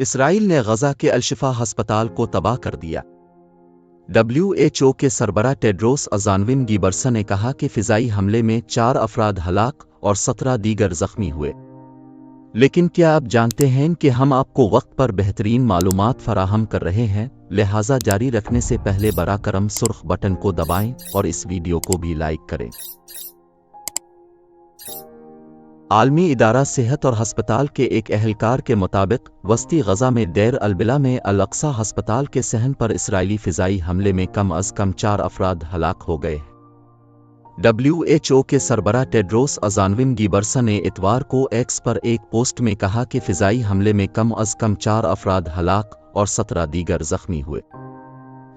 اسرائیل نے غزہ کے الشفا ہسپتال کو تباہ کر دیا۔ WHO کے سربراہ ٹیڈروس اذانوم گیبرسن نے کہا کہ فضائی حملے میں 4 افراد ہلاک اور 17 دیگر زخمی ہوئے۔ لیکن کیا آپ جانتے ہیں کہ ہم آپ کو وقت پر بہترین معلومات فراہم کر رہے ہیں، لہٰذا جاری رکھنے سے پہلے براہ کرم سرخ بٹن کو دبائیں اور اس ویڈیو کو بھی لائک کریں۔ عالمی ادارہ صحت اور ہسپتال کے ایک اہلکار کے مطابق وسطی غزہ میں دیر البلا میں الاقصی ہسپتال کے صحن پر اسرائیلی فضائی حملے میں کم از کم 4 افراد ہلاک ہو گئے۔ WHO کے سربراہ ٹیڈروس اذانوم گیبرسن نے اتوار کو ایکس پر ایک پوسٹ میں کہا کہ فضائی حملے میں کم از کم 4 افراد ہلاک اور 17 دیگر زخمی ہوئے۔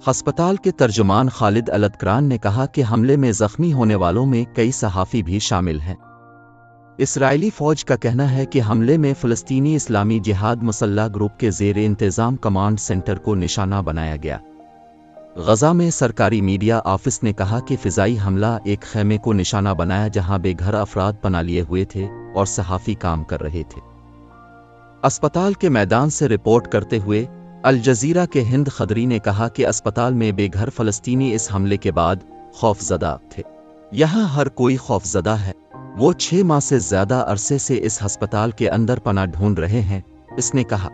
ہسپتال کے ترجمان خالد الادکران نے کہا کہ حملے میں زخمی ہونے والوں میں کئی صحافی بھی شامل ہیں۔ اسرائیلی فوج کا کہنا ہے کہ حملے میں فلسطینی اسلامی جہاد مسلح گروپ کے زیر انتظام کمانڈ سینٹر کو نشانہ بنایا گیا۔ غزہ میں سرکاری میڈیا آفس نے کہا کہ فضائی حملہ ایک خیمے کو نشانہ بنایا جہاں بے گھر افراد پناہ لیے ہوئے تھے اور صحافی کام کر رہے تھے۔ اسپتال کے میدان سے رپورٹ کرتے ہوئے الجزیرہ کے ہند خدری نے کہا کہ اسپتال میں بے گھر فلسطینی اس حملے کے بعد خوف زدہ تھے۔ یہاں ہر کوئی خوف زدہ ہے۔ وہ 6 ماہ سے زیادہ عرصے سے اس ہسپتال کے اندر پناہ ڈھونڈ رہے ہیں، اس نے کہا۔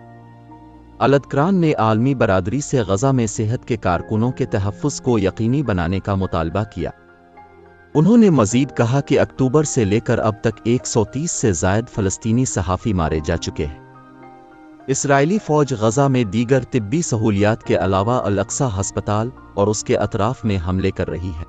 الادکران نے عالمی برادری سے غزہ میں صحت کے کارکنوں کے تحفظ کو یقینی بنانے کا مطالبہ کیا۔ انہوں نے مزید کہا کہ اکتوبر سے لے کر اب تک 130 سے زائد فلسطینی صحافی مارے جا چکے ہیں۔ اسرائیلی فوج غزہ میں دیگر طبی سہولیات کے علاوہ الاقصی ہسپتال اور اس کے اطراف میں حملے کر رہی ہے۔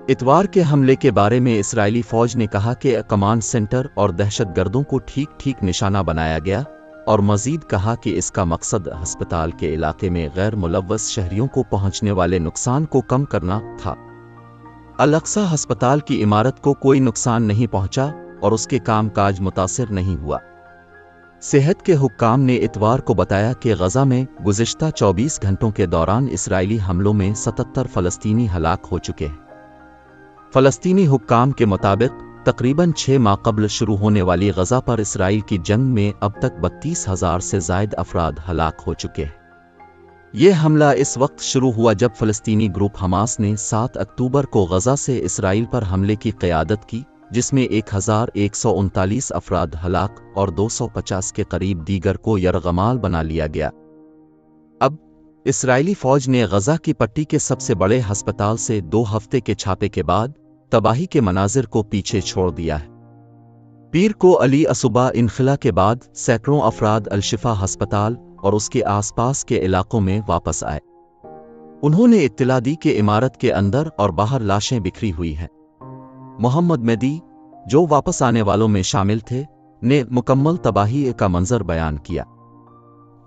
اتوار کے حملے کے بارے میں اسرائیلی فوج نے کہا کہ کمانڈ سینٹر اور دہشت گردوں کو ٹھیک نشانہ بنایا گیا، اور مزید کہا کہ اس کا مقصد ہسپتال کے علاقے میں غیر ملوث شہریوں کو پہنچنے والے نقصان کو کم کرنا تھا۔ الاقصی ہسپتال کی عمارت کو کوئی نقصان نہیں پہنچا اور اس کے کام کاج متاثر نہیں ہوا۔ صحت کے حکام نے اتوار کو بتایا کہ غزہ میں گزشتہ 24 گھنٹوں کے دوران اسرائیلی حملوں میں 77 فلسطینی ہلاک ہو چکے ہیں۔ فلسطینی حکام کے مطابق تقریباً 6 ماہ قبل شروع ہونے والی غزہ پر اسرائیل کی جنگ میں اب تک 32,000 سے زائد افراد ہلاک ہو چکے ہیں۔ یہ حملہ اس وقت شروع ہوا جب فلسطینی گروپ حماس نے 7 اکتوبر کو غزہ سے اسرائیل پر حملے کی قیادت کی، جس میں 1139 افراد ہلاک اور 250 کے قریب دیگر کو یرغمال بنا لیا گیا۔ اب اسرائیلی فوج نے غزہ کی پٹی کے سب سے بڑے ہسپتال سے 2 ہفتے کے چھاپے کے بعد تباہی کے مناظر کو پیچھے چھوڑ دیا ہے۔ پیر کو علی الصبح انخلا کے بعد سینکڑوں افراد الشفا ہسپتال اور اس کے آس پاس کے علاقوں میں واپس آئے۔ انہوں نے اطلاع دی کہ عمارت کے اندر اور باہر لاشیں بکھری ہوئی ہیں۔ محمد مہدی، جو واپس آنے والوں میں شامل تھے، نے مکمل تباہی کا منظر بیان کیا۔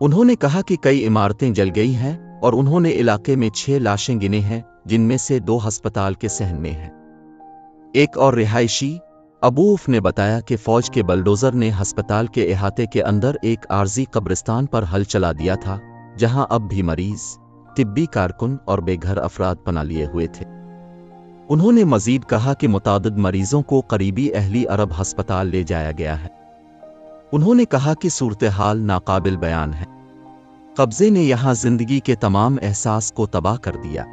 انہوں نے کہا کہ کئی عمارتیں جل گئی ہیں اور انہوں نے علاقے میں 6 لاشیں گنی ہیں، جن میں سے 2 ہسپتال کے صحن میں ہیں۔ ایک اور رہائشی ابوف نے بتایا کہ فوج کے بلڈوزر نے ہسپتال کے احاطے کے اندر ایک عارضی قبرستان پر ہل چلا دیا تھا، جہاں اب بھی مریض، طبی کارکن اور بے گھر افراد پناہ لیے ہوئے تھے۔ انہوں نے مزید کہا کہ متعدد مریضوں کو قریبی اہلی عرب ہسپتال لے جایا گیا ہے۔ انہوں نے کہا کہ صورتحال ناقابل بیان ہے۔ قبضے نے یہاں زندگی کے تمام احساس کو تباہ کر دیا۔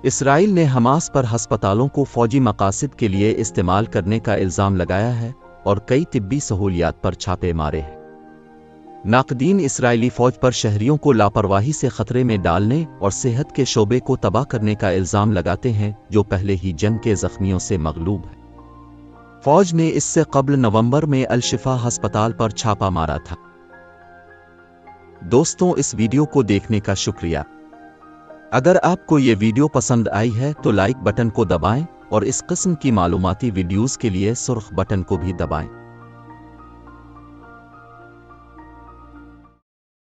اسرائیل نے حماس پر ہسپتالوں کو فوجی مقاصد کے لیے استعمال کرنے کا الزام لگایا ہے اور کئی طبی سہولیات پر چھاپے مارے ہیں۔ ناقدین اسرائیلی فوج پر شہریوں کو لاپرواہی سے خطرے میں ڈالنے اور صحت کے شعبے کو تباہ کرنے کا الزام لگاتے ہیں، جو پہلے ہی جنگ کے زخمیوں سے مغلوب ہے۔ فوج نے اس سے قبل نومبر میں الشفا ہسپتال پر چھاپا مارا تھا۔ دوستوں، اس ویڈیو کو دیکھنے کا شکریہ۔ اگر آپ کو یہ ویڈیو پسند آئی ہے تو لائک بٹن کو دبائیں اور اس قسم کی معلوماتی ویڈیوز کے لیے سرخ بٹن کو بھی دبائیں۔